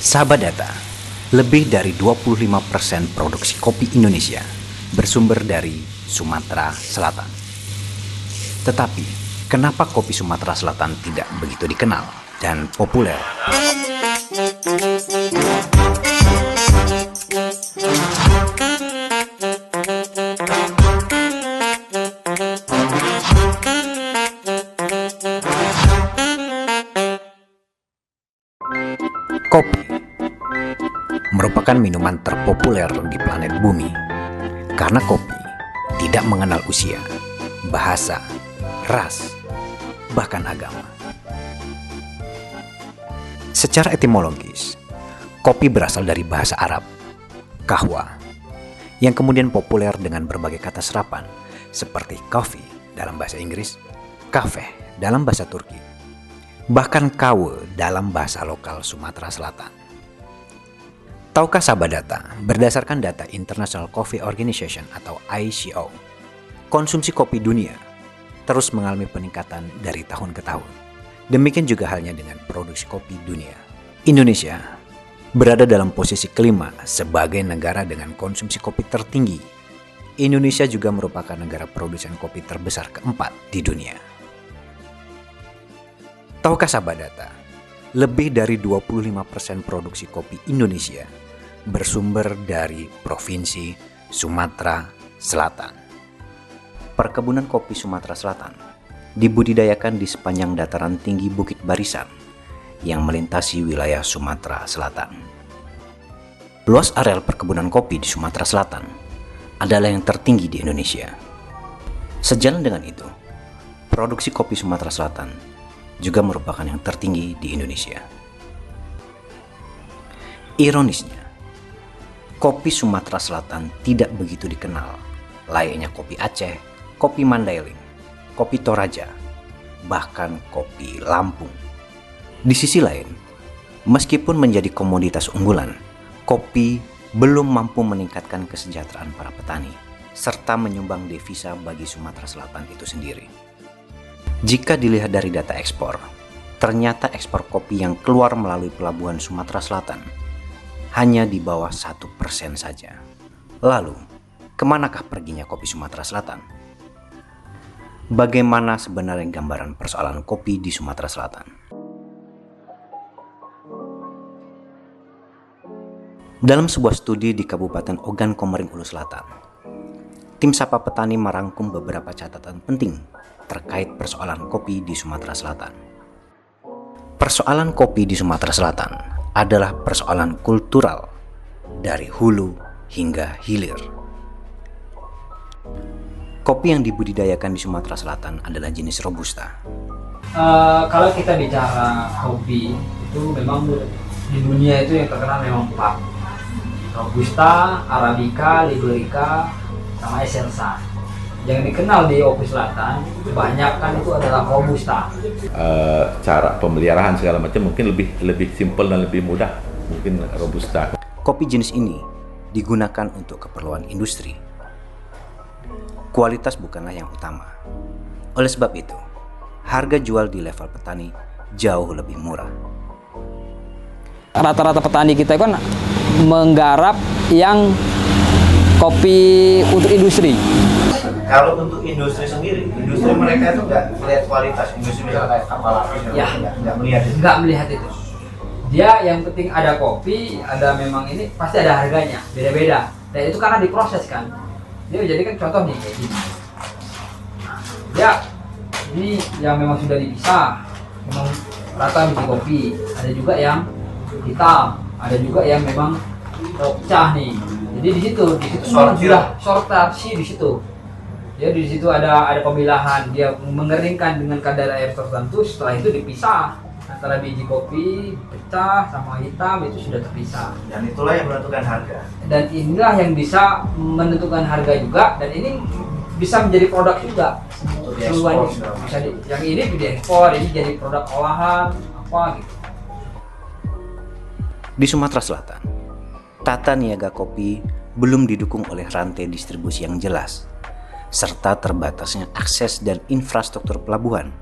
Sahabat data, lebih dari 25% produksi kopi Indonesia bersumber dari Sumatera Selatan. Tetapi, kenapa kopi Sumatera Selatan tidak begitu dikenal dan populer? Kopi merupakan minuman terpopuler di planet bumi karena kopi tidak mengenal usia, bahasa, ras, bahkan agama. Secara etimologis, kopi berasal dari bahasa Arab, kahwa, yang kemudian populer dengan berbagai kata serapan seperti coffee dalam bahasa Inggris, kafe dalam bahasa Turki, bahkan kawe dalam bahasa lokal Sumatera Selatan. Tahukah sahabat data, berdasarkan data International Coffee Organization atau ICO, konsumsi kopi dunia terus mengalami peningkatan dari tahun ke tahun. Demikian juga halnya dengan produksi kopi dunia. Indonesia berada dalam posisi kelima sebagai negara dengan konsumsi kopi tertinggi. Indonesia juga merupakan negara produsen kopi terbesar keempat di dunia. Tahukah sahabat data, lebih dari 25% produksi kopi Indonesia bersumber dari Provinsi Sumatera Selatan. Perkebunan kopi Sumatera Selatan dibudidayakan di sepanjang dataran tinggi Bukit Barisan yang melintasi wilayah Sumatera Selatan. Luas areal perkebunan kopi di Sumatera Selatan adalah yang tertinggi di Indonesia. Sejalan dengan itu, produksi kopi Sumatera Selatan juga merupakan yang tertinggi di Indonesia. Ironisnya, kopi Sumatera Selatan tidak begitu dikenal, layaknya kopi Aceh, kopi Mandailing, kopi Toraja, bahkan kopi Lampung. Di sisi lain, meskipun menjadi komoditas unggulan, kopi belum mampu meningkatkan kesejahteraan para petani, serta menyumbang devisa bagi Sumatera Selatan itu sendiri. Jika dilihat dari data ekspor, ternyata ekspor kopi yang keluar melalui pelabuhan Sumatera Selatan hanya di bawah 1% saja. Lalu, kemanakah perginya kopi Sumatera Selatan? Bagaimana sebenarnya gambaran persoalan kopi di Sumatera Selatan? Dalam sebuah studi di Kabupaten Ogan Komering Ulu Selatan, tim Sapa Petani merangkum beberapa catatan penting terkait persoalan kopi di Sumatera Selatan. Persoalan kopi di Sumatera Selatan adalah persoalan kultural dari hulu hingga hilir. Kopi yang dibudidayakan di Sumatera Selatan adalah jenis Robusta. Kalau kita bicara kopi, itu memang di dunia itu yang terkenal memang 4. Robusta, Arabica, Liberica, sama Excelsa. Yang dikenal di Opi Selatan kebanyakan itu adalah Robusta. Cara pemeliharaan segala macam mungkin lebih simpel dan lebih mudah, mungkin Robusta. Kopi jenis ini digunakan untuk keperluan industri. Kualitas bukanlah yang utama. Oleh sebab itu, harga jual di level petani jauh lebih murah. Rata-rata petani kita kan menggarap yang kopi untuk industri. Kalau untuk industri sendiri, industri mereka itu nggak melihat kualitas, industri misalnya kayak kapal api, nggak melihat itu. Dia yang penting ada kopi, ada memang ini pasti ada harganya, beda-beda. Dan itu karena diproses kan. Dia jadikan contoh nih kayak gini. Ya, ini yang memang sudah dipisah, memang rata biji kopi. Ada juga yang hitam, ada juga yang memang pecah nih. Jadi di situ sudah sortasi di situ. Ya di situ ada pemilahan, dia mengeringkan dengan kadar air tertentu, setelah itu dipisah antara biji kopi pecah sama hitam itu sudah terpisah. Dan itulah yang menentukan harga. Dan inilah yang bisa menentukan harga juga, dan ini bisa menjadi produk juga. Yang ini diekspor, ini jadi produk olahan apa gitu. Di Sumatera Selatan, tata niaga kopi belum didukung oleh rantai distribusi yang jelas, serta terbatasnya akses dan infrastruktur pelabuhan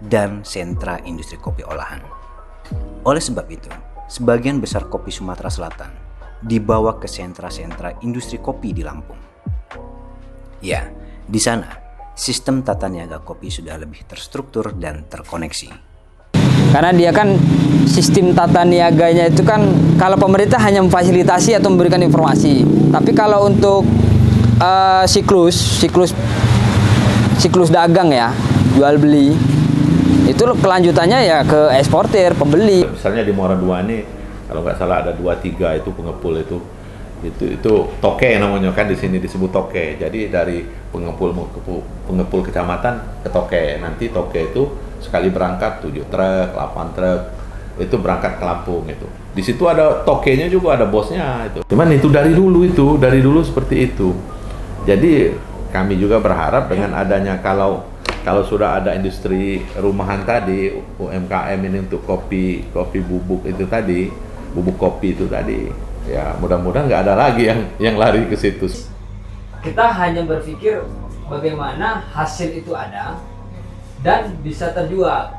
dan sentra industri kopi olahan. Oleh sebab itu, sebagian besar kopi Sumatera Selatan dibawa ke sentra-sentra industri kopi di Lampung. Ya, di sana sistem tata niaga kopi sudah lebih terstruktur dan terkoneksi. Karena dia kan sistem tata niaganya itu kan, kalau pemerintah hanya memfasilitasi atau memberikan informasi. Tapi kalau untuk siklus dagang ya, jual beli, itu kelanjutannya ya ke eksportir, pembeli. Misalnya di Muara II ini, kalau nggak salah ada 2-3 itu pengepul itu toke namanya kan, di sini disebut toke. Jadi dari pengepul kecamatan ke toke. Nanti toke itu sekali berangkat 7 truk, 8 truk itu berangkat ke Lampung itu. Di situ ada tokenya juga, ada bosnya itu. Cuman itu dari dulu seperti itu. Jadi kami juga berharap dengan adanya kalau sudah ada industri rumahan tadi, UMKM ini untuk kopi bubuk itu tadi, bubuk kopi itu tadi, ya mudah-mudahan nggak ada lagi yang lari ke situ. Kita hanya berpikir bagaimana hasil itu ada dan bisa terjual.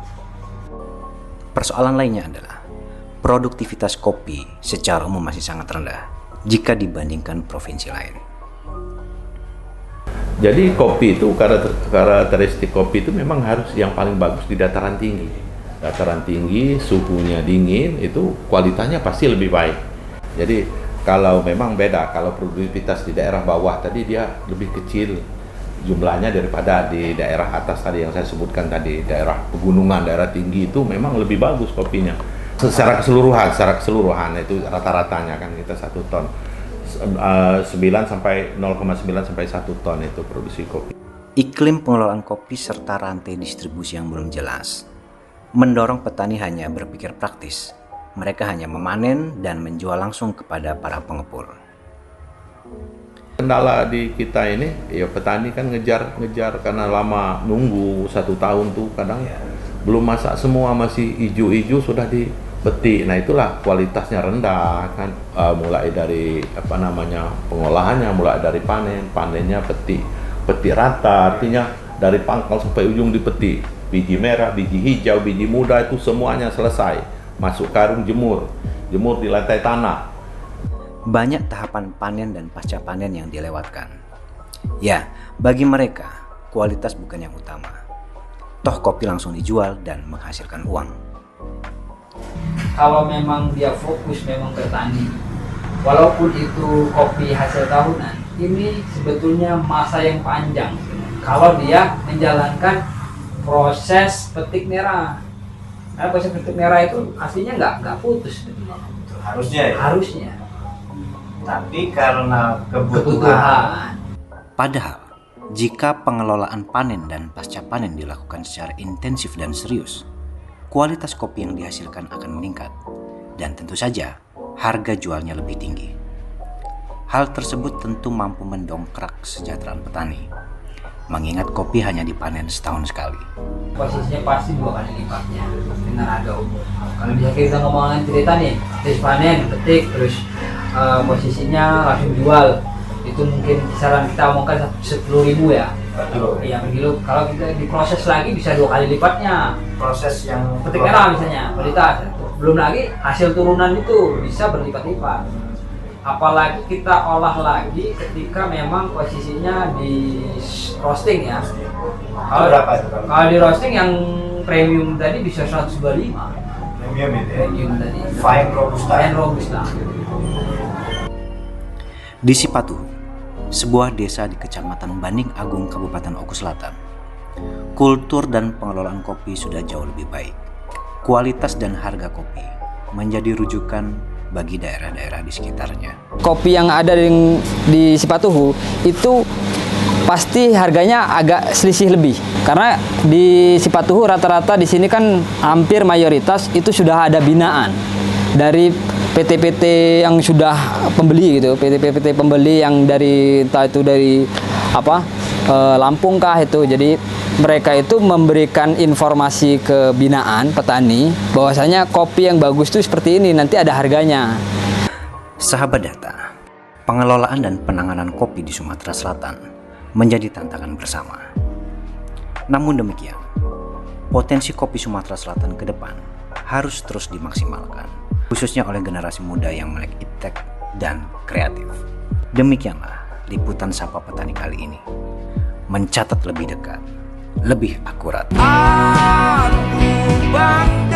Persoalan lainnya adalah produktivitas kopi secara umum masih sangat rendah jika dibandingkan provinsi lain. Jadi kopi itu, karakteristik kopi itu memang harus yang paling bagus di dataran tinggi. Dataran tinggi, suhunya dingin, itu kualitasnya pasti lebih baik. Jadi kalau memang beda, kalau produktivitas di daerah bawah tadi dia lebih kecil jumlahnya daripada di daerah atas tadi yang saya sebutkan tadi, daerah pegunungan, daerah tinggi itu memang lebih bagus kopinya. Secara keseluruhan itu rata-ratanya kan kita 1 ton. 0,9 sampai 1 ton itu produksi kopi. Iklim pengelolaan kopi serta rantai distribusi yang belum jelas mendorong petani hanya berpikir praktis. Mereka hanya memanen dan menjual langsung kepada para pengepul. Kendala di kita ini, ya petani kan ngejar karena lama nunggu 1 tahun tuh kadang belum masak semua, masih hijau-hijau sudah dipetik. Nah itulah kualitasnya rendah kan, mulai dari pengolahannya, mulai dari panennya petik rata, artinya dari pangkal sampai ujung dipetik. Biji merah, biji hijau, biji muda itu semuanya selesai, masuk karung, jemur di lantai tanah. Banyak tahapan panen dan pasca panen yang dilewatkan. Ya, bagi mereka kualitas bukan yang utama. Toh kopi langsung dijual dan menghasilkan uang. Kalau memang dia fokus memang ke tani, walaupun itu kopi hasil tahunan, ini sebetulnya masa yang panjang. Kalau dia menjalankan proses petik merah, karena proses petik merah itu aslinya nggak putus. Harusnya. Tapi karena kebutuhan. Padahal, jika pengelolaan panen dan pasca panen dilakukan secara intensif dan serius, kualitas kopi yang dihasilkan akan meningkat dan tentu saja harga jualnya lebih tinggi. Hal tersebut tentu mampu mendongkrak kesejahteraan petani, mengingat kopi hanya dipanen setahun sekali. Posisinya pasti 2 kali lipatnya dengan harga umum. Kalau bisa kita ngomongin cerita nih, habis panen, petik, terus posisinya langsung jual, itu mungkin kisaran kita omongkan 10.000 ya. Iya, per kilo. Kalau kita diproses lagi bisa 2 kali lipatnya. Proses yang petik merah misalnya, kualitas. Belum lagi hasil turunan itu bisa berlipat-lipat. Apalagi kita olah lagi ketika memang posisinya di roasting ya. Kalau di roasting yang premium tadi bisa 125. Premium tadi. Fine robusta. Di Sipatuhu, sebuah desa di Kecamatan Banding Agung, Kabupaten Oku Selatan, kultur dan pengelolaan kopi sudah jauh lebih baik. Kualitas dan harga kopi menjadi rujukan bagi daerah-daerah di sekitarnya. Kopi yang ada di Sipatuhu itu pasti harganya agak selisih lebih. Karena di Sipatuhu rata-rata di sini kan hampir mayoritas itu sudah ada binaan dari PT-PT yang sudah pembeli gitu, PT-PT pembeli yang dari entah itu dari Lampung kah itu. Jadi mereka itu memberikan informasi ke binaan petani bahwasanya kopi yang bagus itu seperti ini, nanti ada harganya. Sahabat Data, pengelolaan dan penanganan kopi di Sumatera Selatan menjadi tantangan bersama. Namun demikian, potensi kopi Sumatera Selatan ke depan harus terus dimaksimalkan khususnya oleh generasi muda yang melek iptek dan kreatif. Demikianlah liputan Sapa Petani kali ini, mencatat lebih dekat, lebih akurat. Aku bangga